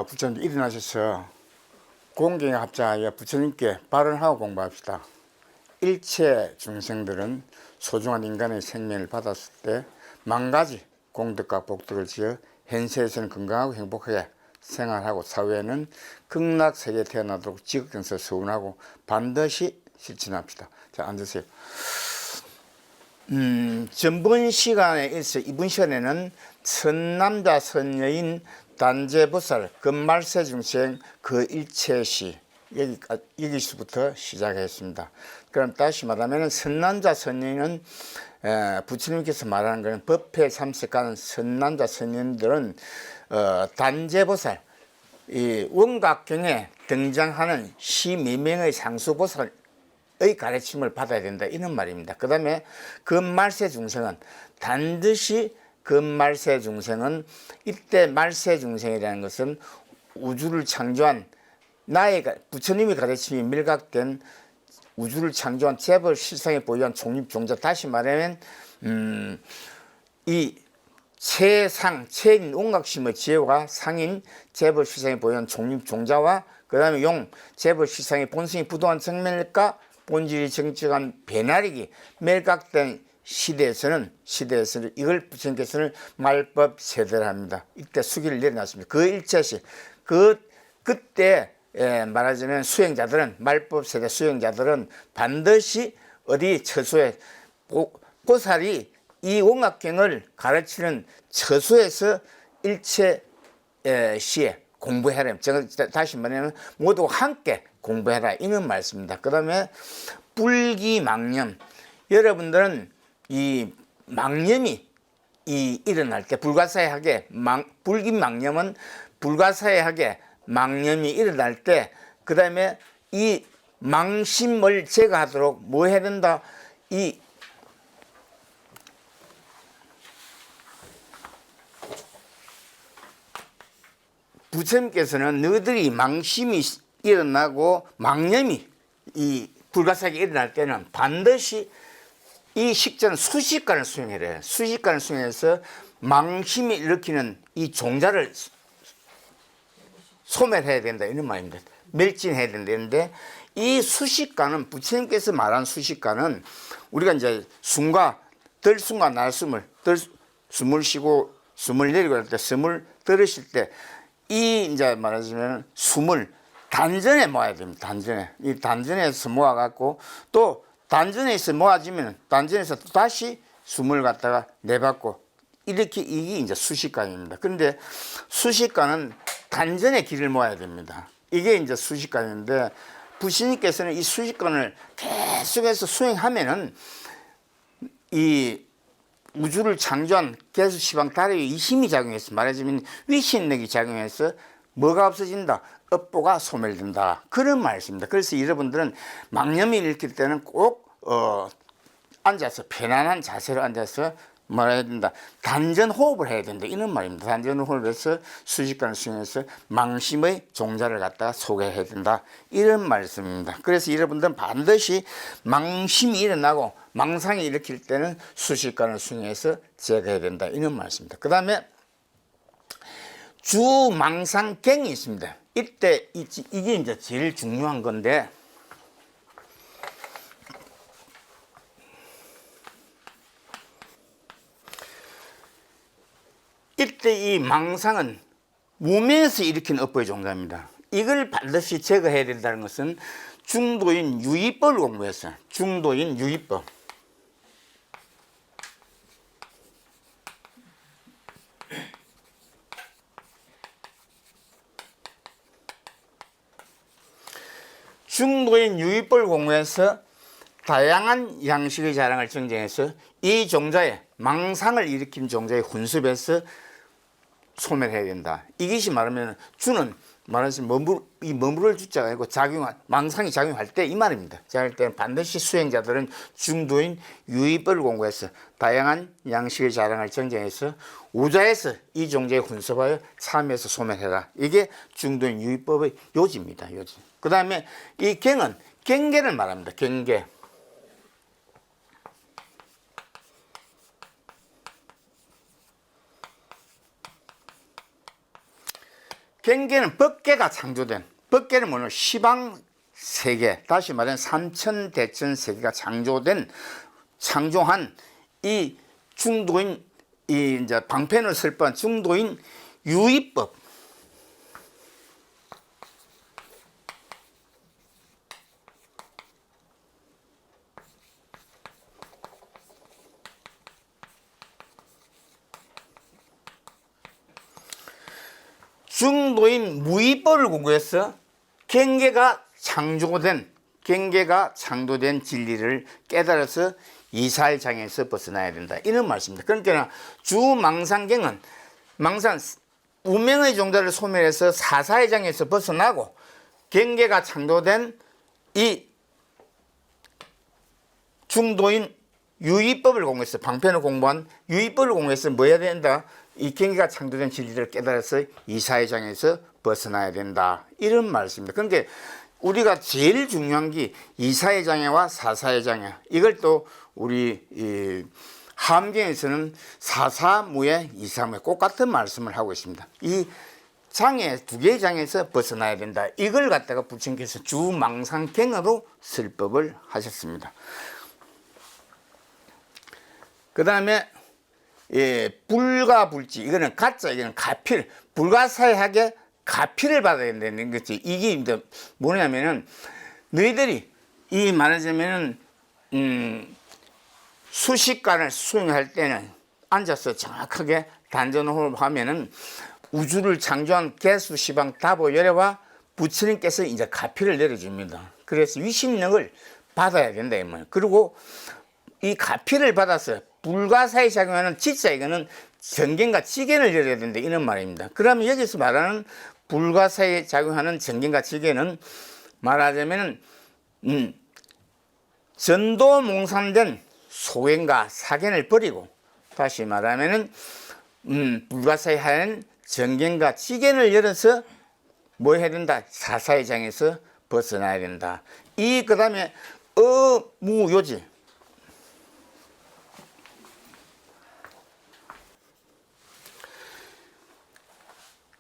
부처님 일어나셔서 공경에 합장하여 부처님께 발언하고 공부합시다. 일체 중생들은 소중한 인간의 생명을 받았을 때 만 가지 공덕과 복덕을 지어 현세에서는 건강하고 행복하게 생활하고 사회에는 극락세계에 태어나도록 지극정서 서운하고 반드시 실천합시다. 자, 앉으세요. 전번 시간에 있어 이번 시간에는 선남자 선여인 단재보살 금말세 중생 그 일체시 여기서부터 시작했습니다. 그럼 다시 말하면 선남자 선여인은 부처님께서 말하는 것은 법회 참석하는 선남자 선여인들은 단재보살 이 원각경에 등장하는 시미명의 상수보살 의 가르침을 받아야 된다 이런 말입니다. 그 다음에 금말세 중생은 반드시 금말세 중생은 이때 말세 중생이라는 것은 우주를 창조한 나의 부처님이 가르침이 밀각된 우주를 창조한 재벌 실상에 보유한 종립종자, 다시 말하면 이 최인 온각심의 지혜와 상인 재벌 실상에 보유한 종립종자와 그 다음에 용 재벌 실상의 본성이 부도한 정멸과 본질이 정직한 배나리기 매각된 시대에서는 이걸 부처님께서는 말법 세대를 합니다. 이때 수기를 내려놨습니다. 그 일체시 그때 말하자면 수행자들은 말법 세대 수행자들은 반드시 어디 처소에 보살이 이 원각경을 가르치는 처소에서 일체 시에 공부해라. 제가 다시 말하면 모두 함께 공부해라 이런 말씀입니다. 그 다음에 불기망념, 여러분들은 이 망념이 일어날 때 불가사의하게 불기망념은 불가사의하게 망념이 일어날 때 그 다음에 이 망심을 제거하도록 뭐 해야 된다? 이 부처님께서는 너희들이 망심이 일어나고 망념이 이 불가사하게 일어날 때는 반드시 이 식전은 수식관을 수행해야 해요. 수식관을 수행해서 망심이 일으키는 이 종자를 소멸해야 된다 이런 말입니다. 멸진해야 된다는데 이 수식관은 부처님께서 말한 수식관은 우리가 이제 숨과 들숨과 날숨을 숨을 쉬고 숨을 내리고 할 때 숨을 들으실 때 이 이제 말하자면 숨을 단전에 모아야 됩니다. 단전에. 이 단전에서 모아갖고 또 단전에서 모아지면 단전에서 또 다시 숨을 갖다가 내뱉고 이렇게 이게 이제 수식관입니다. 그런데 수식관은 단전의 길을 모아야 됩니다. 이게 이제 수식관인데 부처님께서는 이 수식관을 계속해서 수행하면은 이 우주를 창조한 개수시방 달의 이 힘이 작용해서 말하자면 위신력이 작용해서 뭐가 없어진다? 업보가 소멸된다. 그런 말씀입니다. 그래서 여러분들은 망념이 일으킬 때는 꼭 앉아서 편안한 자세로 앉아서 말해야 된다. 단전 호흡을 해야 된다. 이런 말입니다. 단전 호흡을 해서 수식관을 수행해서 망심의 종자를 갖다가 소개해야 된다. 이런 말씀입니다. 그래서 여러분들은 반드시 망심이 일어나고 망상이 일으킬 때는 수식관을 수행해서 제거해야 된다. 이런 말씀입니다. 그 다음에 주망상경이 있습니다. 이때 이게 이제 제일 중요한 건데 이때 이 망상은 무명에서 일으킨 업보의 종자입니다. 이걸 반드시 제거해야 된다는 것은 중도인 유의법을 공부했어요. 중도인 유의법. 중도인 유의법을 공부해서 다양한 양식의 자랑을 정정해서 이 종자의 망상을 일으킨 종자의 훈습에서 소멸해야 된다. 이것이 말하면 주는 말하자면 머무를 주자가 아니고 망상이 작용할 때 이 말입니다. 작용할 때는 반드시 수행자들은 중도인 유의법을 공부해서 다양한 양식의 자랑을 정정해서 우자에서 이 종자의 훈습하여 참여해서 소멸해라. 이게 중도인 유의법의 요지입니다. 요지. 그 다음에 이 경은 경계를 말합니다. 경계. 경계는 법계가 창조된, 법계는 뭐냐, 시방 세계, 다시 말하면 삼천대천 세계가 창조한 이 중도인, 이 이제 방편을 설법한 중도인 유의법. 중도인 무의법을 공부해서 경계가 창조된 진리를 깨달아서 이사의 장애에서 벗어나야 된다, 이런 말씀입니다. 그러니까 주망상경은 운명의 종자를 소멸해서 사사의 장애에서 벗어나고 경계가 창조된 이 중도인 유의법을 공부해서, 방편을 공부한 유의법을 공부해서 뭐 해야 된다? 이 경계가 창조된 진리를 깨달아서 이사의 장애에서 벗어나야 된다, 이런 말씀입니다. 그러니까 우리가 제일 중요한 게 이사의 장애와 사사의 장애, 이걸 또 우리 이 함경에서는 사사무예 이사무예 꼭 같은 말씀을 하고 있습니다. 이 장애, 두 개의 장애에서 벗어나야 된다, 이걸 갖다가 부처님께서 주망상경으로 설법을 하셨습니다. 그 다음에 불가불지, 이거는 가짜, 이거는 가필, 불가사의하게 가필을 받아야 된다는 거지. 이게 이제 뭐냐면은, 너희들이 이 말하자면은 수식관을 수행할 때는 앉아서 정확하게 단전호흡 하면은 우주를 창조한 개수 시방 다보 열애와 부처님께서 이제 가필을 내려줍니다. 그래서 위심력을 받아야 된다, 이 말이에요. 그리고 이 가필을 받아서 불가사에 작용하는 지자, 이거는 정견과 지견을 열어야 된다, 이런 말입니다. 그러면 여기서 말하는 불가사에 작용하는 정견과 지견은 말하자면 전도몽산된 소견과 사견을 버리고, 다시 말하면 불가사에 하는 정견과 지견을 열어서 뭐 해야 된다? 사사의 장에서 벗어나야 된다. 그 다음에 어무요지,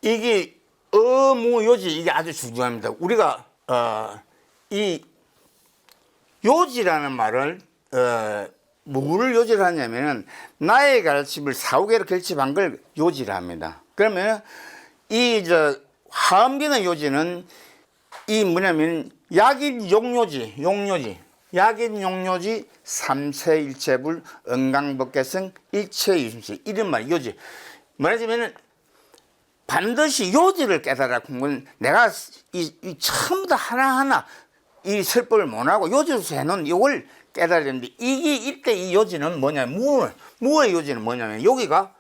이게 어무요지, 이게 아주 중요합니다. 우리가 이 요지라는 말을 뭐를 요지를 하냐면은 나의 가르침을 사후계로 결집한 걸 요지를 합니다. 그러면 화엄기의 요지는 이 뭐냐면 약인 용요지, 약인 용요지 삼세일체불 은강법계성 일체유심시, 이런 말 요지. 말하자면은 반드시 요지를 깨달아 공부는, 내가 전부 다 하나하나 이 설법을 못하고 요지로서 해놓은 이걸 깨달아야 되는데, 이때 이 요지는 뭐냐면, 무의 요지는 뭐냐면, 여기가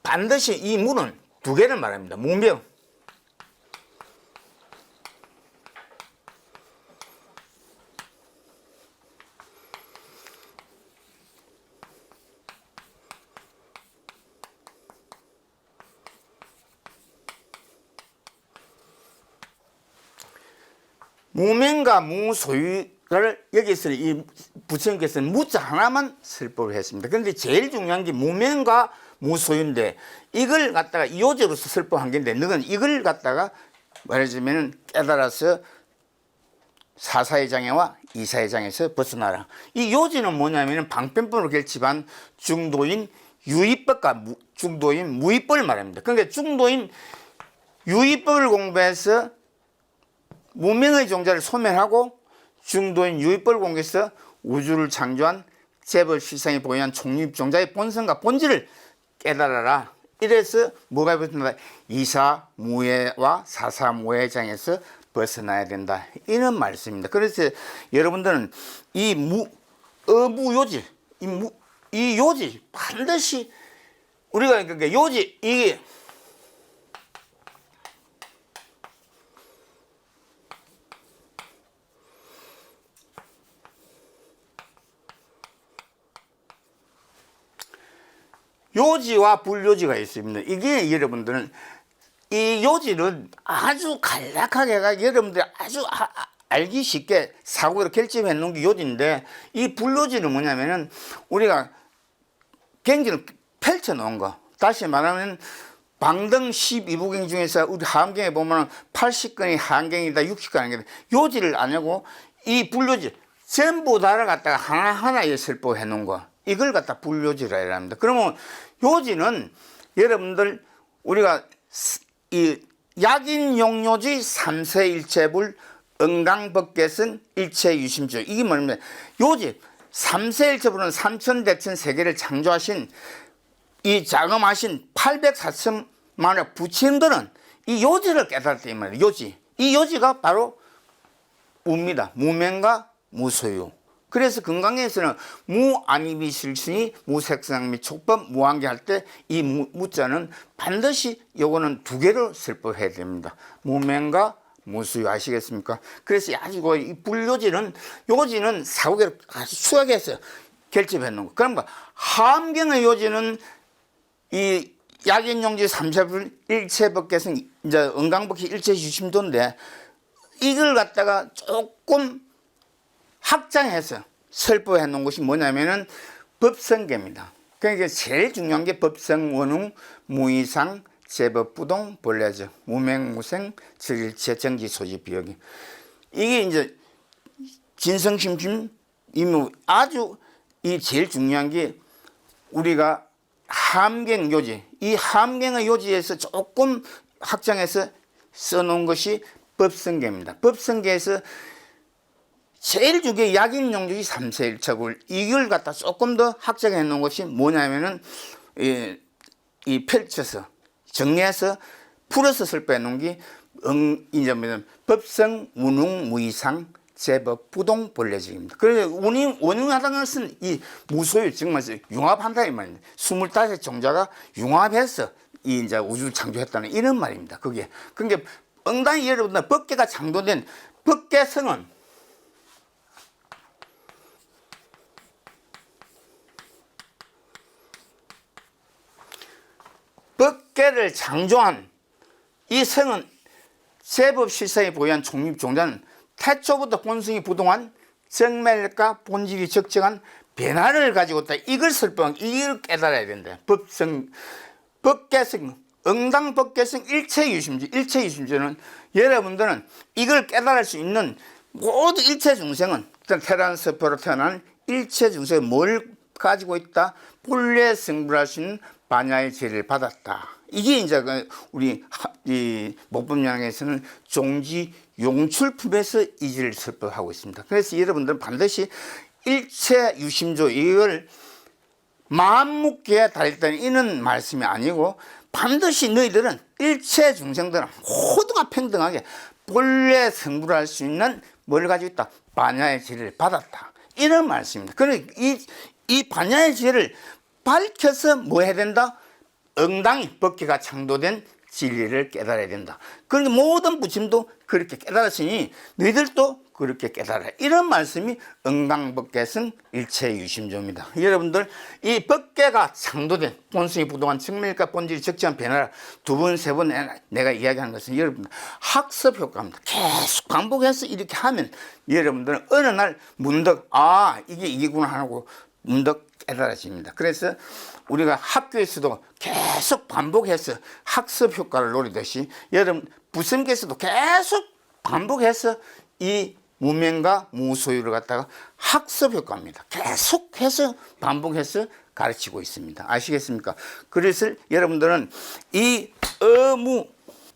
반드시 이 무는 두 개를 말합니다. 무명. 무명과 무소유를 여기서 이 부처님께서는 무자 하나만 설법을 했습니다. 그런데 제일 중요한 게 무명과 무소유인데, 이걸 갖다가 요지로서 설법한 건데, 너는 이걸 갖다가 말하자면 깨달아서 사사의 장애와 이사의 장애에서 벗어나라. 이 요지는 뭐냐면 방편법으로 결집한 중도인 유의법과 중도인 무의법을 말합니다. 그러니까 중도인 유의법을 공부해서 무명의 종자를 소멸하고 중도인 유의법을 공부해서 우주를 창조한 재벌 실상이 보유한 총립종자의 본성과 본질을 깨달아라. 이래서 뭐가 벗어나다? 이사무예와 사사무예의 장에서 벗어나야 된다, 이런 말씀입니다. 그래서 여러분들은 이 어무요지, 이 요지 반드시 우리가, 그러니까 요지, 이게 요지와 불요지가 있습니다. 이게 여러분들은 이 요지는 아주 간략하게 여러분들이 아주 알기 쉽게 사고로 결집해 놓은 게 요지인데, 이 불요지는 뭐냐면은 우리가 경지를 펼쳐 놓은 거, 다시 말하면 방등 12부경 중에서 우리 하암경에 보면 80건이 하암경이다, 60건이 하암경이다. 요지를 안 하고 이 불요지 전부 다를 갖다가 하나하나에 설법해 놓은 거. 이걸 갖다 불요지라 합니다. 그러면 요지는 여러분들 우리가 이 약인용요지 삼세일체불 응강법계성 일체유심조. 이게 뭐냐면 요지 삼세일체불은 삼천대천 세계를 창조하신 이 자금하신 804천만의 부처님들은 이 요지를 깨달았다 이 말이에요. 요지. 이 요지가 바로 무입니다. 무명과 무소유. 그래서 건강에서는 무안입이 실순이 무색상 및 촉법 무한계 할 때 이 무자는 반드시 요거는 두 개로 설법해야 됩니다. 무명과 무소유 아시겠습니까? 그래서 가지고 이 불요지는 요지는 사후계로 아주 수학해서 결집해 놓은 거. 그럼 하암경의 요지는 이 약인용지 삼세불 일체법계성 이제 은강법계 일체유심도인데 이걸 갖다가 조금 확장해서 설법해 놓은 것이 뭐냐면은 법성계입니다. 그러니까 제일 중요한 게 법성, 원웅, 무이상, 제법부동, 본래적, 무맹무생, 질일체, 정지, 소지, 비역이. 이게 이제 진성심심, 아주 이 제일 중요한 게 우리가 하암경 요지, 이 하암경의 요지에서 조금 확장해서 써놓은 것이 법성계입니다. 법성계에서 제일 중요한 약인용주의 삼세일체불 이걸 갖다 조금 더 확장해 놓은 것이 뭐냐면은 이 펼쳐서 정리해서 풀어서 설법해 놓은 게 이제 법성, 운웅, 무이상, 제법, 부동, 본래적입니다. 그래서 원흉하다는 것은 이 무소유 정말 융합한다 이 말입니다. 25 종자가 융합해서 이 이제 우주를 창조했다는 이런 말입니다. 그게 그러니까 응당히 여러분들 법계가 창조된 법계성은 법계를 창조한 이 성은 제법실상에 보유한 총립종자는 태초부터 본성이 부동한 정멸과 본질이 적정한 변화를 가지고 있다. 이걸 설법한 이걸 깨달아야 된다. 법계성, 응당법계성 일체유심주. 일체유심주는 여러분들은 이걸 깨달을 수 있는 모든 일체 중생은 테란스포로 태어난 일체 중생이 뭘 가지고 있다? 본래 성불할 수 있는 반야의 죄를 받았다. 이게 이제 우리 이 목법량에서는 종지 용출품에서 이지를 설법하고 있습니다. 그래서 여러분들은 반드시 일체 유심조 이걸 마음 묻게 달했다는 이는 말씀이 아니고 반드시 너희들은 일체 중생들은 모두가 평등하게 본래 성불할 수 있는 뭘 가지고 있다? 반야의 죄를 받았다. 이런 말씀입니다. 그러니까 이 반야의 죄를 밝혀서 뭐 해야 된다? 응당히 법계가 창조된 진리를 깨달아야 된다. 그러니까 모든 부침도 그렇게 깨달았으니 너희들도 그렇게 깨달아라. 이런 말씀이 응당법계성 일체유심조입니다. 여러분들 이 법계가 창조된 본성이 부동한 측면과 본질이 적정한 변화를 두 번, 세 번 내가 이야기한 것은 여러분들 학습 효과입니다. 계속 반복해서 이렇게 하면 여러분들은 어느 날 문득 이게 이게구나 하고 문득 깨달아집니다. 그래서 우리가 학교에서도 계속 반복해서 학습 효과를 노리듯이 여러분 부성계에서도 계속 반복해서 이 무명과 무소유를 갖다가 학습 효과입니다. 계속해서 반복해서 가르치고 있습니다. 아시겠습니까? 그래서 여러분들은 이 어무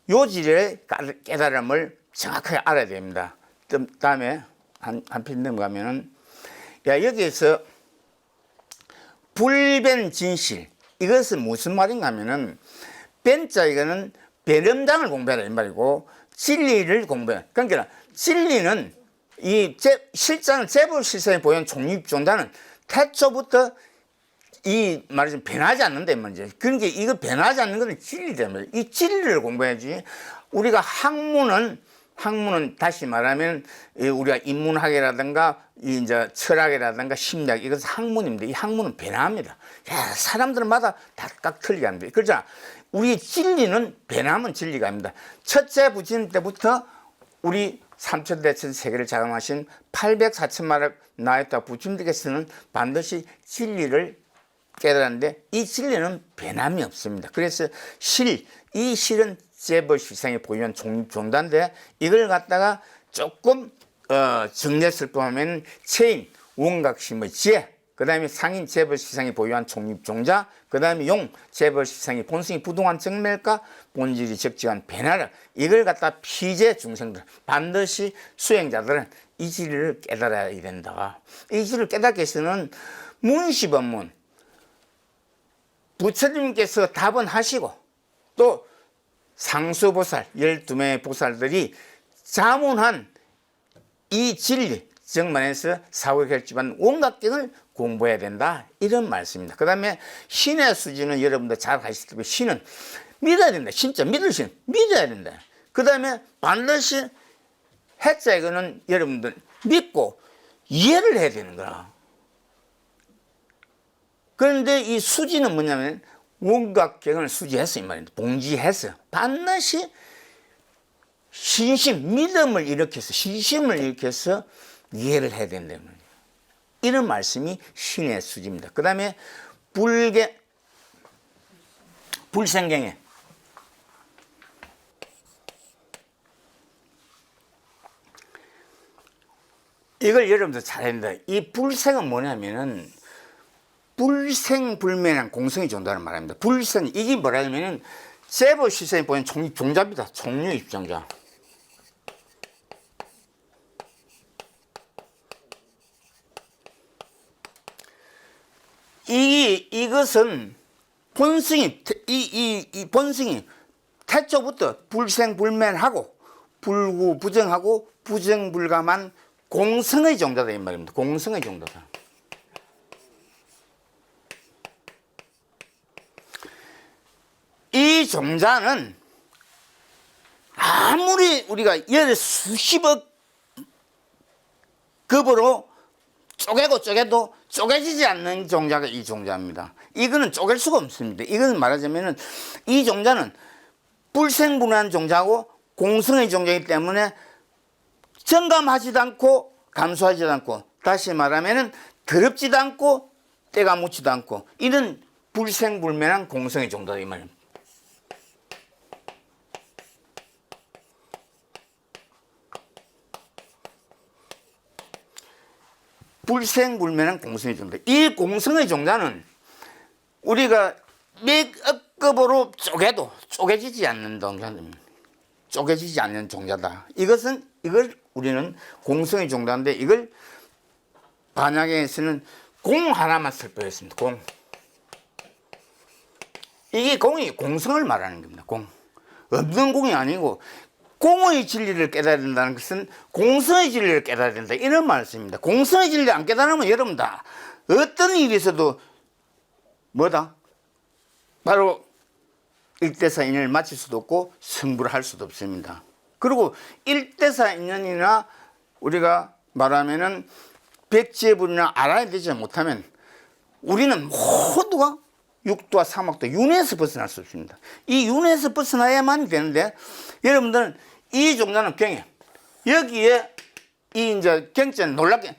요지의 깨달음을 정확하게 알아야 됩니다. 다음에 한 편 넘어가면은 여기에서 불변 진실 이것은 무슨 말인가 하면은 변자 이거는 변음장을 공부하라 이 말이고 진리를 공부해. 그러니까 진리는 이 실자는 제법실상에 보이는 총립종자는 태초부터 이 말이죠 변하지 않는다 이 말이죠. 그러니까 이거 변하지 않는 것은 진리다 이 말이죠. 이 진리를 공부해야지. 우리가 학문은 다시 말하면 우리가 인문학이라든가 이제 철학이라든가 심리학 이것은 학문입니다. 이 학문은 변화합니다. 사람들마다 다 각 틀리게 합니다. 그렇잖아. 우리 진리는 변하면 진리가 아닙니다. 첫째 부처님 때부터 우리 삼천대천 세계를 자금하신 804천만을 나였다 부처님께서는 반드시 진리를 깨달았는데 이 진리는 변함이 없습니다. 그래서 이 실은 재벌시상이 보유한 종자인데 이걸 갖다가 조금 정리했을 뿐하면 체인, 원각심의 지혜, 그 다음에 상인 재벌시상이 보유한 종립종자, 그 다음에 용 재벌시상이 본성이 부동한 정멸과 본질이 적지한 변화를 이걸 갖다 피제 중생들 반드시 수행자들은 이 진리를 깨달아야 된다. 이 진리를 깨닫기 위해서는 문시법문 부처님께서 답은 하시고 또 상수보살 12명의 보살들이 자문한 이 진리 정만에서 사후결집한 원각경을 공부해야 된다 이런 말씀입니다. 그 다음에 신의 수준은 여러분들 잘 아실 테고 신은 믿어야 된다. 진짜 믿어야 된다. 그 다음에 반드시 해자 이거는 여러분들 믿고 이해를 해야 되는 거라. 그런데 이 수지는 뭐냐면 원각경을 수지해서 이 말입니다. 봉지해서 반드시 믿음을 일으켜서 신심을 일으켜서 이해를 해야 된다는 거예요. 이런 말씀이 신의 수지입니다. 그 다음에 불생경에 이걸 여러분들 잘 해야 된다. 이 불생은 뭐냐면은 불생불멸한 공성이 존재하는 말입니다. 불생 이게 뭐라냐면은 재벌시상에 보이는 종자입니다. 종류 입장자. 이것은 본성이 이 본성이 태초부터 불생불멸하고 불구부정하고 부정불감한 공성의 종자다 이 말입니다. 공성의 종자다. 이 종자는 아무리 우리가 열 수십억 급으로 쪼개도 쪼개지지 않는 종자가 이 종자입니다. 이거는 쪼갤 수가 없습니다. 이거는 말하자면은 이 종자는 불생불멸한 종자고 공성의 종자이기 때문에 정감하지도 않고 감수하지도 않고 다시 말하면은 더럽지도 않고 때가 묻지도 않고 이런 불생불멸한 공성의 종자다 이 말입니다. 불생불멸한 공성의 종자. 이 공성의 종자는 우리가 몇 억급으로 쪼개도 쪼개지지 않는 종자입니다. 쪼개지지 않는 종자다. 이걸 우리는 공성의 종자인데 이걸 반야경에서는 공 하나만 설법했습니다. 공. 이게 공이 공성을 말하는 겁니다. 공. 없는 공이 아니고 공의 진리를 깨달아야 된다는 것은 공성의 진리를 깨달아야 된다. 이런 말씀입니다. 공성의 진리를 안 깨달으면 여러분 다 어떤 일이 있어도 뭐다? 바로 일대사 인연을 마칠 수도 없고 성불을 할 수도 없습니다. 그리고 일대사 인연이나 우리가 말하면은 백지해불이나 알아야 되지 못하면 우리는 모두가 육도와 사막도 윤회에서 벗어날 수 없습니다. 이 윤회에서 벗어나야만 되는데 여러분들은 이 종자는 경에 여기에 이 이제 경자는 놀랍게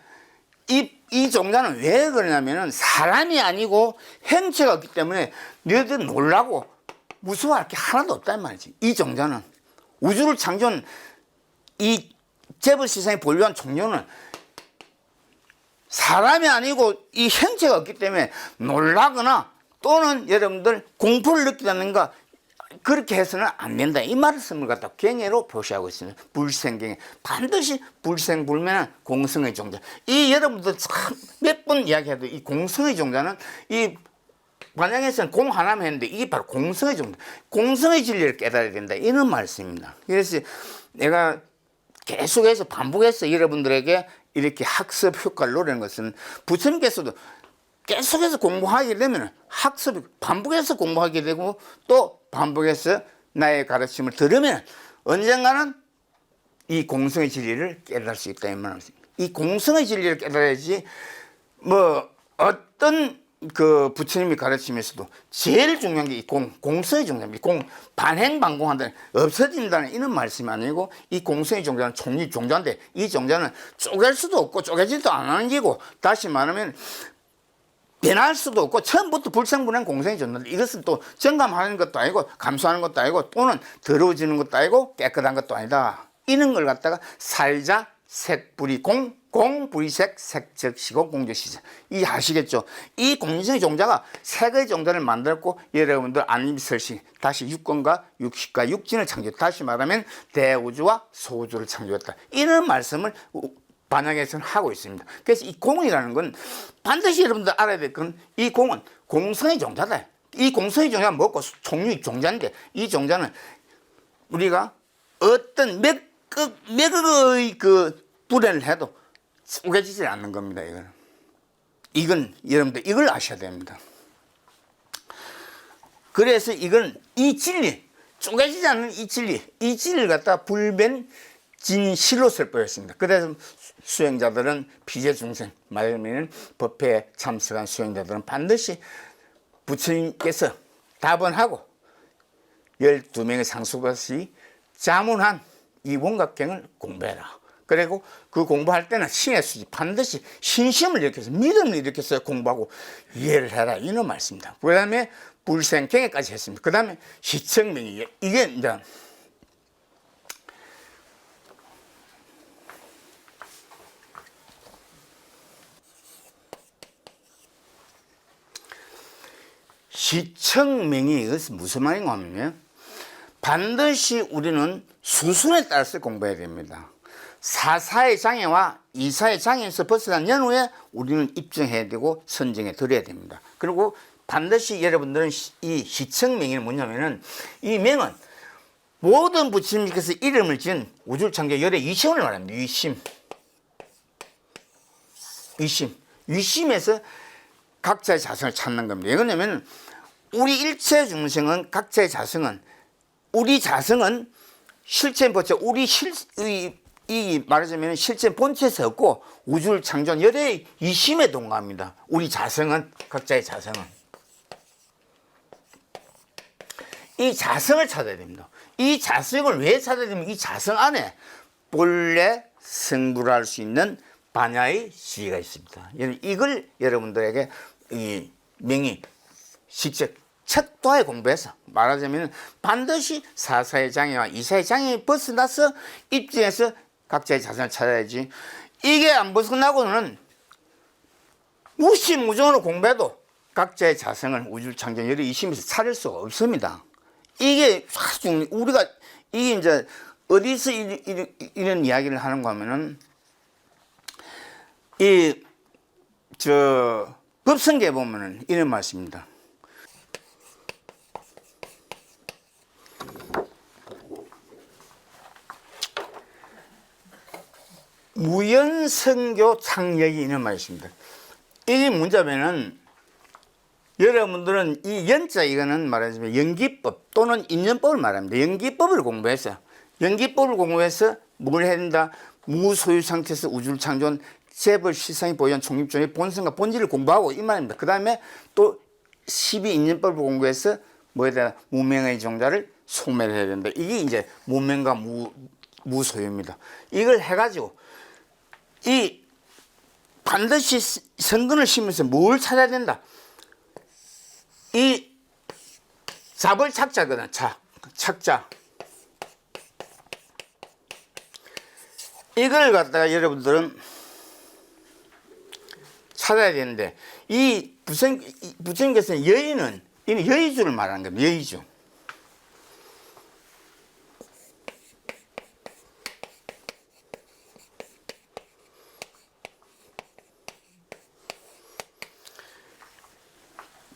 이 종자는 왜 그러냐면은 사람이 아니고 행체가 없기 때문에 너희들 놀라고 무서워할 게 하나도 없단 말이지. 이 종자는 우주를 창조한 이 재벌시상에 보유한 종류는 사람이 아니고 이 형체가 없기 때문에 놀라거나 또는 여러분들 공포를 느끼다는가 그렇게 해서는 안 된다. 이 말씀을 갖다 경애로 표시하고 있습니다. 불생경에 반드시 불생불멸한 공성의 종자. 이 여러분들 참 몇 번 이야기해도 이 공성의 종자는 이 반야경에서는 공 하나만 했는데 이게 바로 공성의 종자. 공성의 진리를 깨달아야 된다. 이런 말씀입니다. 그래서 내가 계속해서 반복해서 여러분들에게 이렇게 학습 효과를 노리는 것은 부처님께서도 계속해서 공부하게 되면 학습이 반복해서 공부하게 되고 또 반복해서 나의 가르침을 들으면 언젠가는 이 공성의 진리를 깨달을 수 있다 이 말입니다. 이 공성의 진리를 깨달아야지 뭐 어떤 그 부처님이 가르치면서도 제일 중요한 게 이 공성의 종자입니다. 반행반공한다는 없어진다는 이런 말씀이 아니고 이 공성의 종자는 총립 종자인데 이 종자는 쪼갤 수도 없고 쪼개지도 않는 게고 다시 말하면 변할 수도 없고 처음부터 불성분한 공성이 좋는데 이것은 또 정감하는 것도 아니고 감수하는 것도 아니고 또는 더러워지는 것도 아니고 깨끗한 것도 아니다. 이런 걸 갖다가 살자 색불이 공불이색 색적시고 공적시자. 이 아시겠죠? 이 공성의 종자가 색의 종자를 만들었고 여러분들 안임설시 다시 육권과 육식과 육진을 창조했다. 다시 말하면 대우주와 소우주를 창조했다. 이런 말씀을 반야에서는 하고 있습니다. 그래서 이 공이라는 건 반드시 여러분들 알아야 될 건 이 공은 공성의 종자다. 이 공성의 종자가 뭐고 총류의 종자인데 이 종자는 우리가 어떤 맥의 그 불연을 해도 쪼개지지 않는 겁니다. 이건 여러분들 이걸 아셔야 됩니다. 그래서 이건 이 진리 쪼개지지 않는 이 진리를 갖다 불변 진실로 설법했습니다. 그래서 수행자들은 피제중생 말하면 법회에 참석한 수행자들은 반드시 부처님께서 답원하고 12명의 상수밭이 자문한 이 원각경을 공부해라. 그리고 그 공부할 때는 신의 수지 반드시 신심을 일으켜서 믿음을 일으켜서 공부하고 이해를 해라. 이런 말씀입니다. 그 다음에 불생경에까지 했습니다. 그 다음에 시청명이 이게 이제 시청명이 이것은 무슨 말인가 하면요. 반드시 우리는 수순에 따라서 공부해야 됩니다. 사사의 장애와 이사의 장애에서 벗어난 연후에 우리는 입증해야 되고 선정해 드려야 됩니다. 그리고 반드시 여러분들은 이 시청명이 뭐냐면은 이 명은 모든 부처님께서 이름을 지은 우주창조 열의 위심을 말합니다. 위심에서 각자의 자성을 찾는 겁니다. 왜냐하면 우리 일체 중생은 각자의 자성은 우리 자성은 실체 본체 이 말하자면 실체 본체에서 없고 우주를 창조한 열의 이심에 동감합니다. 우리 자성은 각자의 자성은 이 자성을 찾아야 됩니다. 이 자성을 왜 찾아야 되면 이 자성 안에 본래 성불할 수 있는 반야의 시기가 있습니다. 이걸 여러분들에게 이 명의 직접 책도에 공부해서 말하자면 반드시 사사의 장애와 이사의 장애에 벗어나서 입증해서 각자의 자성을 찾아야지. 이게 안 벗어나고는 무시무정으로 공부해도 각자의 자성을 우주 창조 열의 이심에서 찾을 수가 없습니다. 이게 우리가 이게 이제 어디서 이런 이야기를 하는가 하면은 법성계에 보면은 이런 말씀입니다. 무연성교 창력이 있는 말씀입니다. 이게 문제면은 여러분들은 이 연자 이거는 말하자면 연기법 또는 인연법을 말합니다. 연기법을 공부해서 뭘 해야 된다? 무소유 상태에서 우주를 창조한 재벌 시상이 보유한 총립종의 본성과 본질을 공부하고 이 말입니다. 그 다음에 또 12인연법을 공부해서 뭐에 대한 무명의 종자를 소멸해야 된다. 이게 이제 무명과 무소유입니다. 이걸 해가지고 이 반드시 성근을 심으면서 뭘 찾아야 된다? 이 잡을 착자거든. 착자. 이걸 갖다가 여러분들은 찾아야 되는데 이 부처님께서는 여의는 이는 여의주를 말하는 겁니다. 여의주.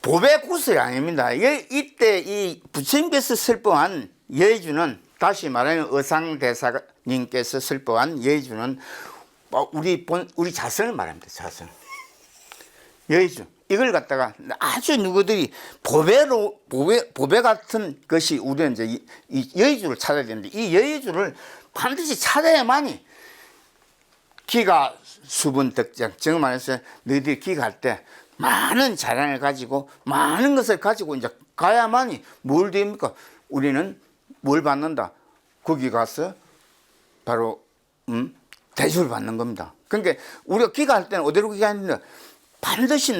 보배 구슬이 아닙니다. 이때 이 부처님께서 설법한 여의주는 다시 말하면 의상대사님께서 설법한 여의주는 우리 자성을 말합니다. 자성. 여의주. 이걸 갖다가 아주 누구들이 보배 같은 것이 우리는 이제 이 여의주를 찾아야 되는데 이 여의주를 반드시 찾아야만이 기가 수분 덕장. 지금 말해서 너희들이 기가할 때 많은 자랑을 가지고 많은 것을 가지고 이제 가야만이 뭘 됩니까? 우리는 뭘 받는다? 거기 가서 바로 대접을 받는 겁니다. 그러니까 우리가 기가할 때는 어디로 기가하는데 반드시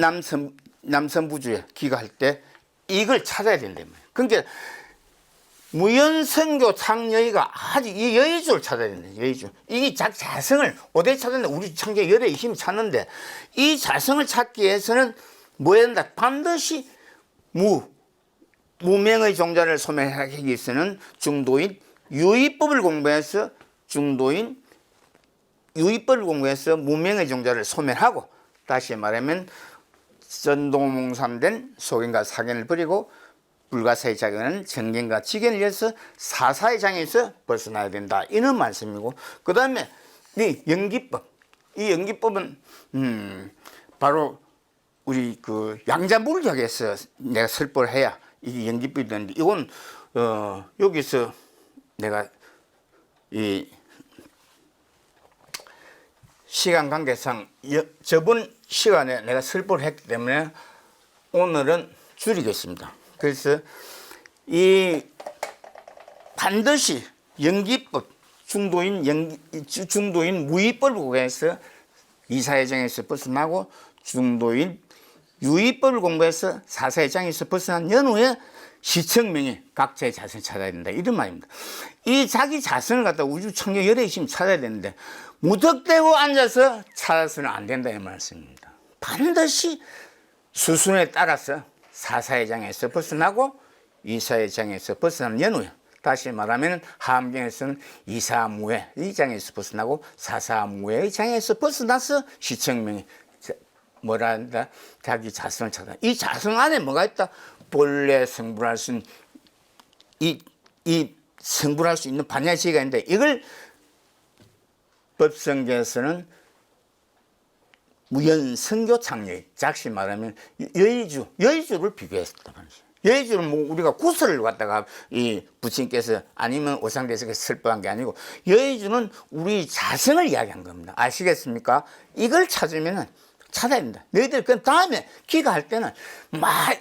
남성부주에 기거할 때 이걸 찾아야 된다면. 그러니까 무연선교 창여의가 아주 이 여의주를 찾아야 된다. 여의주. 이게 자성을 어디에 찾았는데 우리 창조 열의 힘이 찾는데 이 자성을 찾기 위해서는 뭐 해야 된다? 반드시 무명의 종자를 소멸하기 위해서는 중도인 유의법을 공부해서 무명의 종자를 소멸하고 다시 말하면 전동몽삼된 소견과 사견을 버리고 불가사의 작용은 정견과 지견을 위해서 사사의 장에서 벗어나야 된다. 이런 말씀이고 그 다음에 이 연기법. 이 연기법은 바로 우리 그 양자물학에서 내가 설법을 해야 이게 연기법이 되는데 이건 여기서 내가 이 시간 관계상 저번 시간에 내가 설법을 했기 때문에 오늘은 줄이겠습니다. 그래서 이 반드시 연기법 중도인 무의법을 공부해서 이사회장에서 벗어나고 중도인 유의법을 공부해서 사사회장에서 벗어난 연후에 시청명의 각자의 자성을 찾아야 된다. 이런 말입니다. 이 자기 자성을 갖다 우주 창조 열의 힘 찾아야 되는데 무턱대고 앉아서 찾아서는 안 된다 이 말씀입니다. 반드시 수순에 따라서 사사회장에서 벗어나고 이사회장에서 벗어난 연후에 다시 말하면 하암경에서는 이사무회 이 장에서 벗어나고 사사무회의 장에서 벗어나서 시청명이 뭐라 한다? 자기 자성을 찾아. 이 자성 안에 뭐가 있다? 본래 성불할 수 있는 이 성불할 수 있는 반야지가 있는데 이걸 법성계에서는 무연선교 창녀, 작시 말하면 여의주를 비교했단 말이죠. 여의주는 뭐 우리가 구슬을 갖다가 이 부친께서 아니면 오상대에서 설법한 게 아니고 여의주는 우리 자성을 이야기한 겁니다. 아시겠습니까? 이걸 찾으면은 찾아야 된다. 너희들 그 다음에 기가할 때는 막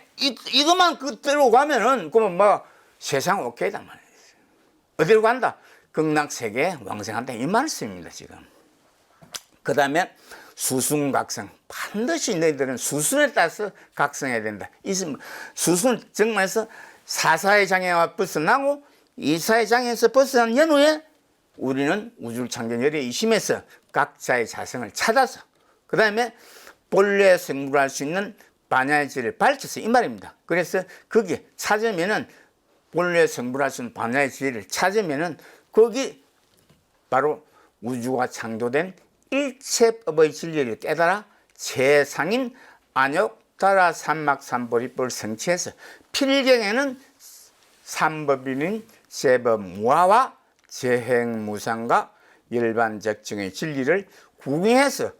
이것만 그대로 가면은 그러면 뭐 세상 오케이단 말이에요. 어디로 간다? 극락세계에 왕생한다 이 말씀입니다 지금. 그 다음에 수순각성 반드시 너희들은 수순에 따라서 각성해야 된다. 수순 정말에서 사사의 장애와 벗어나고 이사의 장애에서 벗어난 연후에 우리는 우주를 창조 열의 이심에서 각자의 자성을 찾아서 그 다음에 본래 성불할 수 있는 반야의 질을 밝혀서 이 말입니다. 그래서 거기에 찾으면은 본래 성불할 수 있는 반야의 질을 찾으면은 거기 바로 우주가 창조된 일체법의 진리를 깨달아 최상인 안욕다라 삼막삼보리법을 성취해서 필경에는 삼법인인 세법무화와 재행무상과 일반적증의 진리를 구경해서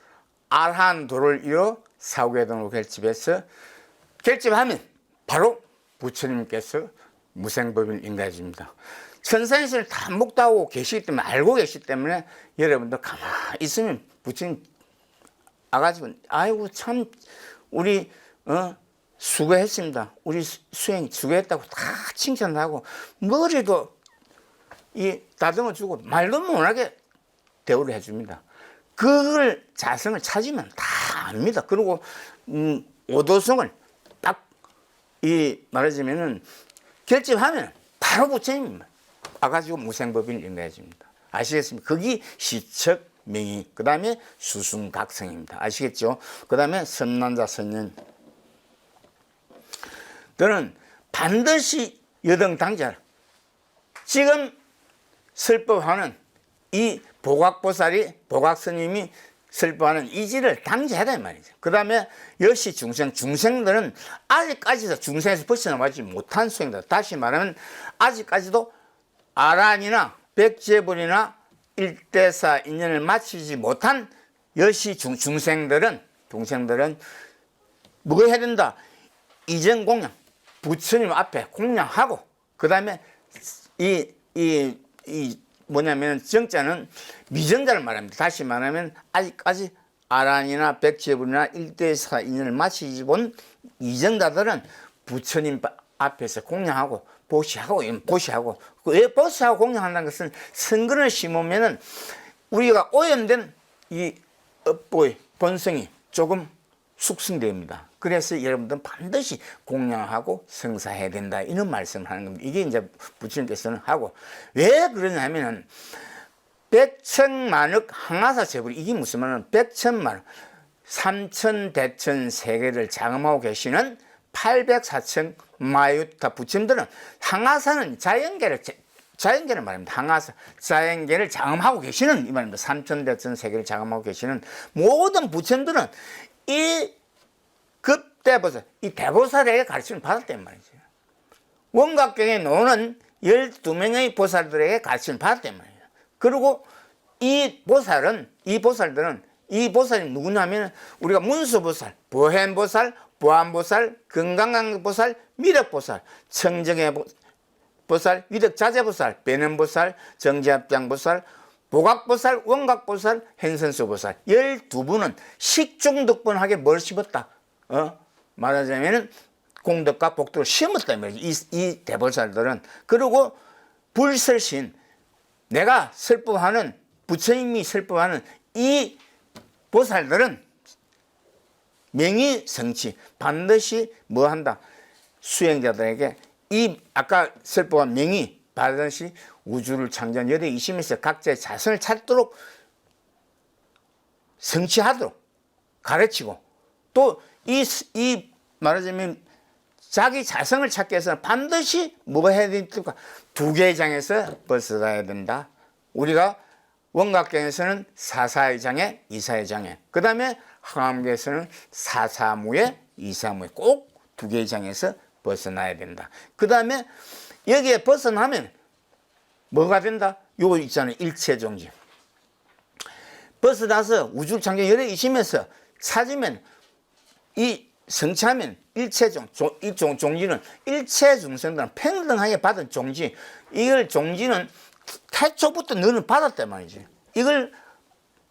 아라한도를 이뤄 사후계동으로 결집하면 바로 부처님께서 무생법인 인가해줍니다. 천상에서는 다 목도하고 계시기 때문에 알고 계시기 때문에 여러분도 가만히 있으면 부처님 아가지고 아이고 참 우리 수고했습니다. 우리 수행 수고했다고 다 칭찬하고 머리도 이 다듬어 주고 말도 못하게 대우를 해줍니다. 그걸 자성을 찾으면 다 압니다. 그리고 오도성을 딱 이 말하자면은 결집하면 바로 부처님입니다. 와가지고 무생법인 인가해줍니다. 아시겠습니까? 거기 시척 명의 그 다음에 수순각성입니다. 아시겠죠? 그 다음에 선난자 선nhân 너는 반드시 여등당자를 지금 설법하는 이 보각스님이 설법하는 이지를 당제해야 될 말이죠. 그 다음에 여시 중생들은 아직까지도 중생에서 벗어나지 못한 수행들 다시 말하면 아직까지도 아란이나 백제불이나 일대사 인연을 마치지 못한 여시 중생들은 뭐 해야 된다? 이전 공양 부처님 앞에 공양하고 그 다음에 뭐냐면 정자는 미정자를 말합니다. 다시 말하면 아직까지 아란이나 백제불이나 일대사 인연을 마치지 본 이정자들은 부처님 앞에서 공양하고 보시하고 왜 보시하고 공양한다는 것은 선근을 심으면은 우리가 오염된 이 업보의 본성이 조금 숙성됩니다. 그래서 여러분들은 반드시 공양하고 성사해야 된다. 이런 말씀을 하는 겁니다. 이게 이제 부처님께서는 하고. 왜 그러냐면은, 백천만억 항아사 제불, 이게 무슨 말이냐면, 백천만억, 삼천대천 세계를 장엄하고 계시는 800사천 마유타 부처님들은 항아사는 자연계를 말합니다. 항아사, 자연계를 장엄하고 계시는 이 말입니다. 삼천대천 세계를 장엄하고 계시는 모든 부처님들은 이 급대보살, 이 대보살에게 가르침을 받았단 말이죠. 원각경에 노는 12명의 보살들에게 가르침을 받았단 말이에요. 그리고 이 보살들이 누구냐면, 우리가 문수보살, 보현보살, 보안보살, 건강강보살, 미륵보살, 청정해보살, 위덕자재보살, 배는보살, 정제합장보살, 보각보살, 원각보살, hen선수보살 12분은 식중득분하게 뭘 씹었다? 말하자면 공덕과 복덕을 심었다. 이 대보살들은. 그리고 불설신, 내가 설법하는, 부처님이 설법하는 이 보살들은 명의성취, 반드시 뭐 한다? 수행자들에게 이 아까 설법한 명의 반드시 우주를 창조한 여대 이심에서 각자의 자선을 찾도록 성취하도록 가르치고, 또 이 말하자면 자기 자성을 찾기 위해서는 반드시 뭐 해야 됩니까? 두 개의 장에서 벗어나야 된다. 우리가 원각경에서는 사사의 장에, 이사의 장에, 그 다음에 항암계에서는 사사무에, 이사무에 꼭 두 개의 장에서 벗어나야 된다. 그 다음에 여기에 벗어나면 뭐가 된다? 요거 있잖아요. 일체종지. 벗어나서 우주를 창조 열의 이심에서 찾으면, 이 성취하면 일체종, 종지는 일체 중생들은 평등하게 받은 종지, 이걸 종지는 태초부터 너는 받았단 말이지. 이걸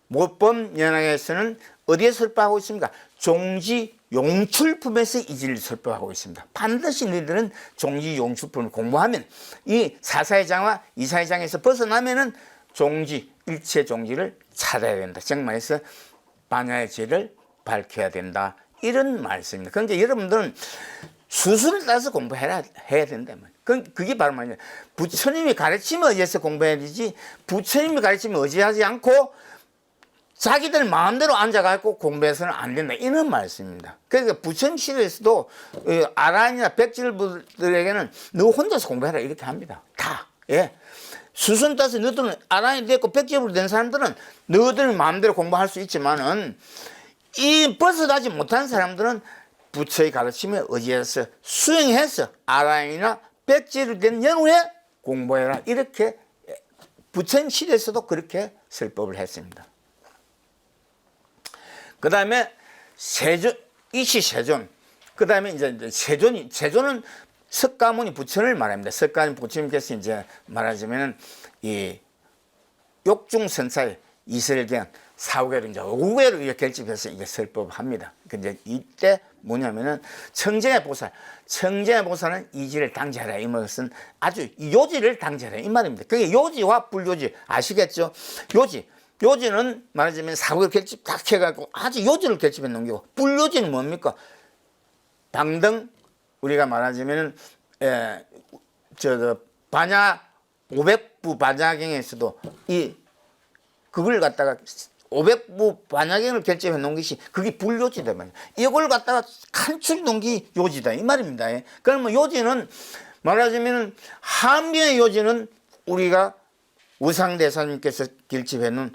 모법연학에서는 어디에 설법하고 있습니까? 종지 용출품에서 이지를 설법하고 있습니다. 반드시 너희들은 종지 용출품을 공부하면, 이 사사의 장과 이사의 장에서 벗어나면은 종지, 일체 종지를 찾아야 된다. 정말에서 반야의 죄를 밝혀야 된다. 이런 말씀입니다. 그러니까 여러분들은 수순을 따서 공부해야 된다. 그게 바로 말이에요. 부처님이 가르치면 의지해서 공부해야 되지, 부처님이 가르치면 의지하지 않고 자기들 마음대로 앉아갖고 공부해서는 안 된다. 이런 말씀입니다. 그러니까 부처님 시대에서도 아라한이나 백질부들에게는 너 혼자서 공부해라 이렇게 합니다. 다. 예. 수순 따서 너들은 아라한이 됐고 백질부 된 사람들은 너들 마음대로 공부할 수 있지만은, 이 벗어나지 못한 사람들은 부처의 가르침에 의지해서 수행해서 아라한이나 백질이 된 연후에 공부해라. 이렇게 부처님 시대에서도 그렇게 설법을 했습니다. 그 다음에 세존, 이시세존. 그 다음에 이제 세존은 석가모니 부처를 말합니다. 석가모니 부처님께서 이제 말하자면 이 욕중선사의 이설경 사후계를 이제 5개로 이렇게 결집해서 이제 설법합니다. 근데 이때 뭐냐면은 청정의 보살은 이지를 당제하라. 이 것은 아주 요지를 당제하라. 이 말입니다. 그게 요지와 불요지 아시겠죠? 요지는 말하자면 사후계 결집 딱 해갖고 아주 요지를 결집해 놓은 거고, 불요지는 뭡니까? 방등, 우리가 말하자면 반야 500부 반야경에서도 그걸 갖다가 500부 반야경을 결집해 놓은 것이 그게 불요지다 말이야. 이걸 갖다가 간추려 놓은 게 요지다 이 말입니다. 그러면 요지는 말하자면 한명의 요지는 우리가 우상대사님께서 결집해 놓은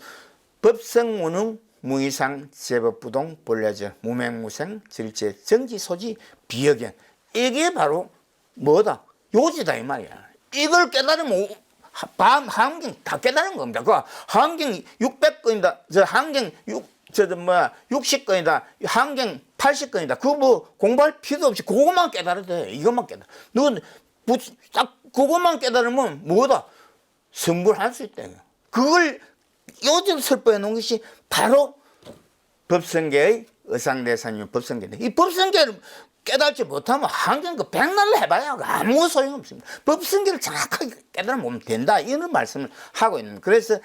법성무능 무이상 제법부동 본래절 무맹무생 질체 정지소지 비역연, 이게 바로 뭐다? 요지다 이 말이야. 이걸 깨달으면 한경 다 깨달은 겁니다. 그 한경 600건이다. 저 한경 60건이다. 한경 80건이다. 그거 뭐 공부할 필요도 없이 그것만 깨달아도 돼. 이것만 깨달아. 딱 그것만 깨달으면 뭐다? 성불할 수 있다. 그걸 요즘 설법해 놓은 것이 바로 법성계의 의상대사님 법성계인데, 이 법성계를 깨달지 못하면 한경 그 백날로 해봐야 아무 소용없습니다. 법성계를 정확하게 깨달으면 된다. 이런 말씀을 하고 있는. 그래서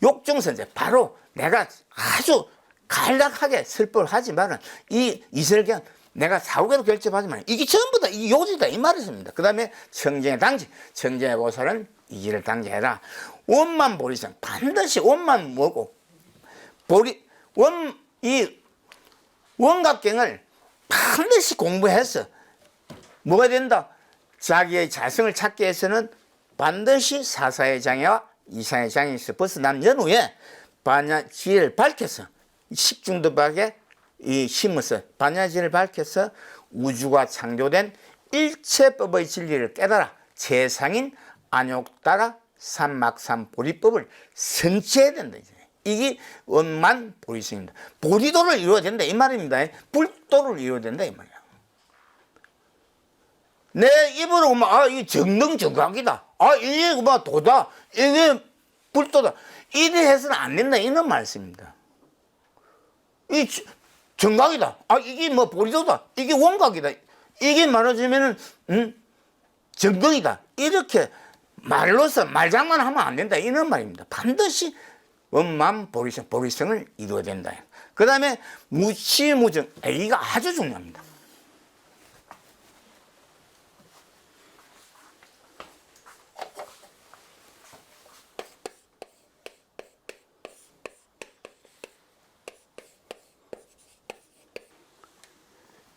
욕중선제, 바로 내가 아주 간략하게 설법을 하지만은 이 이설경 내가 사후계도 결집하지만 이게 전부 다 이 요지다 이 말이었습니다. 그 다음에 청정의 당지, 청정의 보살은 이지를 당지해라. 원만 보리성 반드시 원만 뭐고 보리 이 원각경을 반드시 공부해서 뭐가 된다? 자기의 자성을 찾기 위해서는 반드시 사사의 장애와 이상의 장애에서 벗어난 연후에 반야지혜를 밝혀서 십중도박에 이 심어서 반야지혜를 밝혀서 우주가 창조된 일체법의 진리를 깨달아 최상인 안욕따라 삼막삼보리법을 성취해야 된다. 이게 원만 보리성입니다. 보리도를 이루어야 된다 이 말입니다. 불도를 이루어야 된다 이 말이야. 내 입으로 보면 이게 정등정각이다. 이게 뭐 도다. 이게 불도다. 이래 해서는 안 된다 이런 말씀입니다. 이 정각이다. 이게 뭐 보리도다. 이게 원각이다. 이게 말하자면은 정등이다. 이렇게 말로서 말장난하면 안 된다 이런 말입니다. 반드시 원만 보리성을 이루어야 된다. 그 다음에 무치무정 이거 아주 중요합니다.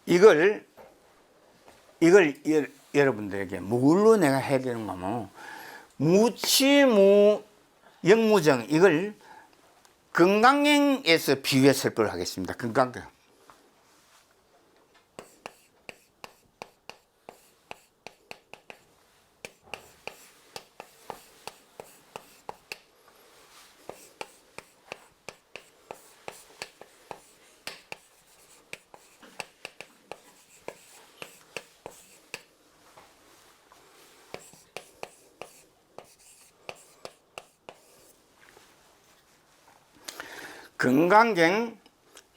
이걸 여러분들에게 뭘로 내가 해야 되는 거면 무치무 영무정 이걸 건강경에서 비유해 설법을 하겠습니다. 건강경. 건강경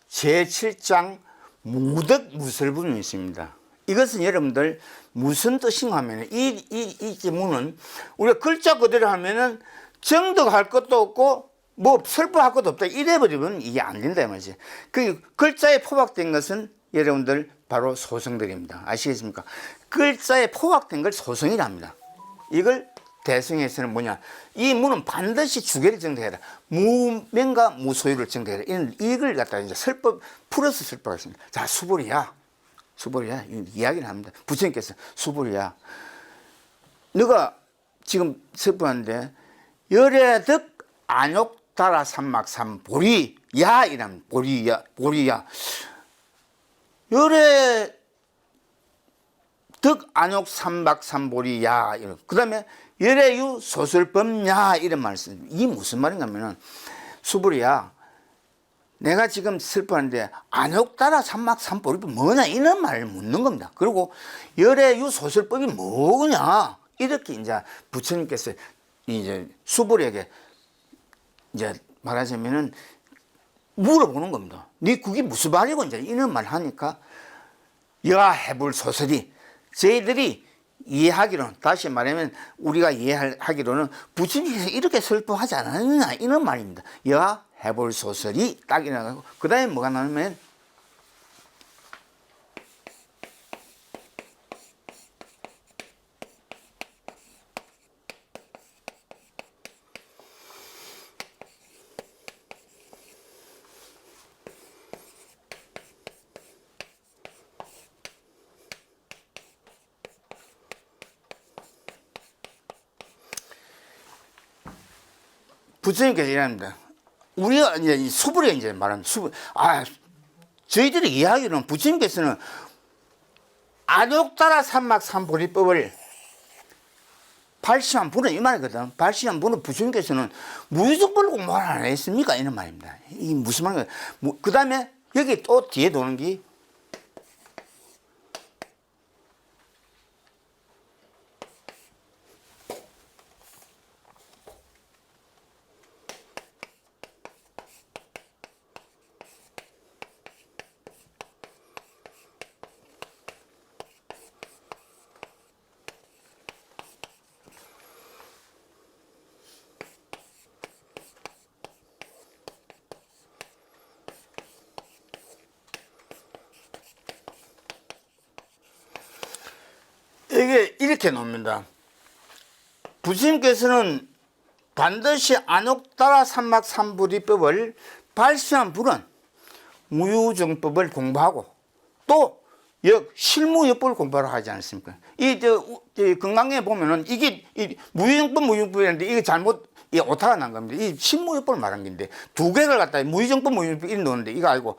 제7장 무덕무설분이 있습니다. 이것은 여러분들 무슨 뜻인가 하면 이 지문은 우리가 글자 그대로 하면은 정득할 것도 없고 뭐 설법할 것도 없다 이래버리면 이게 안 된다 말이지. 그 글자에 포박된 것은 여러분들 바로 소성들입니다. 아시겠습니까? 글자에 포박된 걸 소성이랍니다. 이걸 대승에서는 뭐냐? 이 무는 반드시 주계를 정대해라. 무명과 무소유를 정대해라. 이걸 갖다가 이제 설법, 풀어서 설법하겠습니다. 자, 수보리야. 이야기를 합니다. 부처님께서 수보리야. 너가 지금 설법하는데, 열애득 안욕따라 삼막삼보리야. 이란 보리야. 열애득 안욕 삼박삼보리야. 그 다음에 열애유 소설법냐 이런 말씀. 이게 무슨 말인가 하면은 수불이야 내가 지금 슬퍼하는데 안욕따라 삼막삼보리법 뭐냐 이런 말을 묻는 겁니다. 그리고 열애유 소설법이 뭐냐 이렇게 이제 부처님께서 이제 수불에게 이제 말하자면은 물어보는 겁니다. 네 그게 무슨 말이고 이제 이런 말 하니까 여하 해불 소설이 저희들이 이해하기로는 다시 말하면 우리가 이해하기로는 부처님께서 이렇게 설법하지 않았느냐 이런 말입니다. 여하 해볼 소설이 딱 일어나고 그 다음에 뭐가 나오면 부처님께서 이랍니다. 우리가 이제 이 수불에 이제 말하는 수불. 저희들이 이야기는 부처님께서는 안욕따라 삼막삼보리법을 발심한 분은 이 말이거든. 발심한 분은 부처님께서는 무유적벌로 공부를 안 했습니까? 이런 말입니다. 이 무슨 말인가? 그 다음에 여기 또 뒤에 도는 게 이렇게 놓습니다. 부처님께서는 반드시 안옥따라 삼막 삼부리법을 발시한 분은 무유정법을 공부하고 또 실무역법을 공부하러 하지 않습니까? 건강에 보면은 이게 무유정법이라는데 이게 잘못 오타가 난 겁니다. 이 실무역법을 말한 건데 두 개를 갖다 무유정법, 무유정법 이렇게 놓는데 이거 알고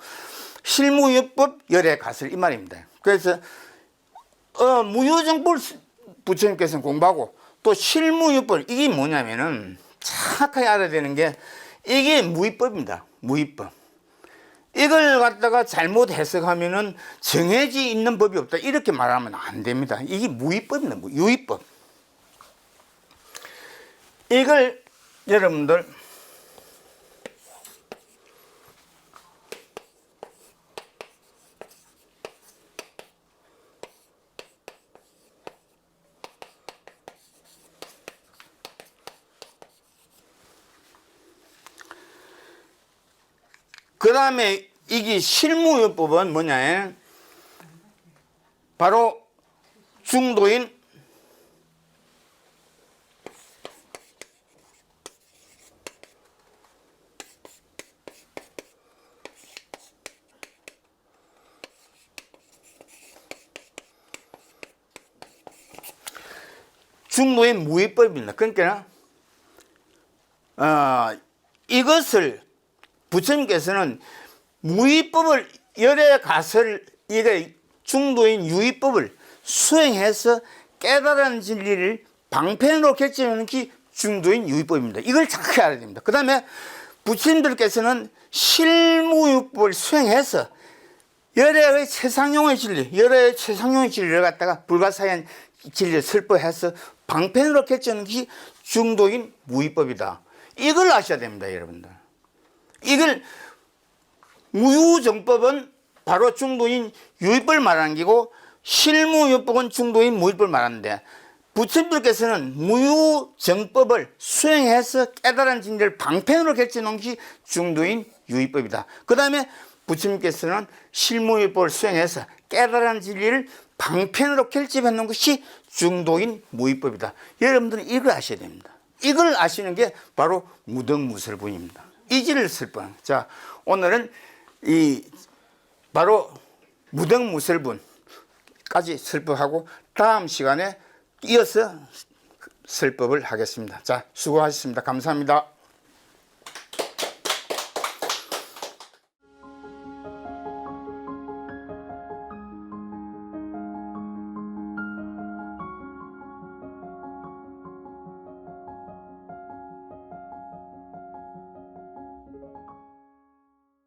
실무역법 열의 가설 이 말입니다. 그래서 무유정법을 부처님께서는 공부하고 또 실무역법 이게 뭐냐면은 정확하게 알아야 되는 게 이게 무위법입니다. 무위법. 이걸 갖다가 잘못 해석하면은 정해져 있는 법이 없다 이렇게 말하면 안 됩니다. 이게 무위법입니다. 유위법. 이걸 여러분들 그 다음에 이게 실무요법은 뭐냐? 바로 중도인 무위법입니다. 그러니까 이것을 부처님께서는 무위법을 열의 가설 이게 중도인 유위법을 수행해서 깨달은 진리를 방편으로 결정하는 게 중도인 유위법입니다. 이걸 정확히 알아야 됩니다. 그 다음에 부처님들께서는 실무유법을 수행해서 열의 최상용의 진리, 열의 최상용의 진리를 갖다가 불가사의한 진리를 설법해서 방편으로 결정하는 게 중도인 무위법이다. 이걸 아셔야 됩니다, 여러분들. 이걸 무유정법은 바로 중도인 유위법을 말하는 게고 실무유법은 중도인 무위법을 말하는데 부처님들께서는 무유정법을 수행해서 깨달은 진리를 방편으로 결정한 것이 중도인 유위법이다. 그 다음에 부처님께서는 실무유법을 수행해서 깨달은 진리를 방편으로 결집해 놓은 것이 중도인 무위법이다. 여러분들은 이걸 아셔야 됩니다. 이걸 아시는 게 바로 무등무설분입니다. 이지를 설분. 자, 오늘은 바로 무등무설분까지 설법하고 다음 시간에 이어서 설법을 하겠습니다. 자, 수고하셨습니다. 감사합니다.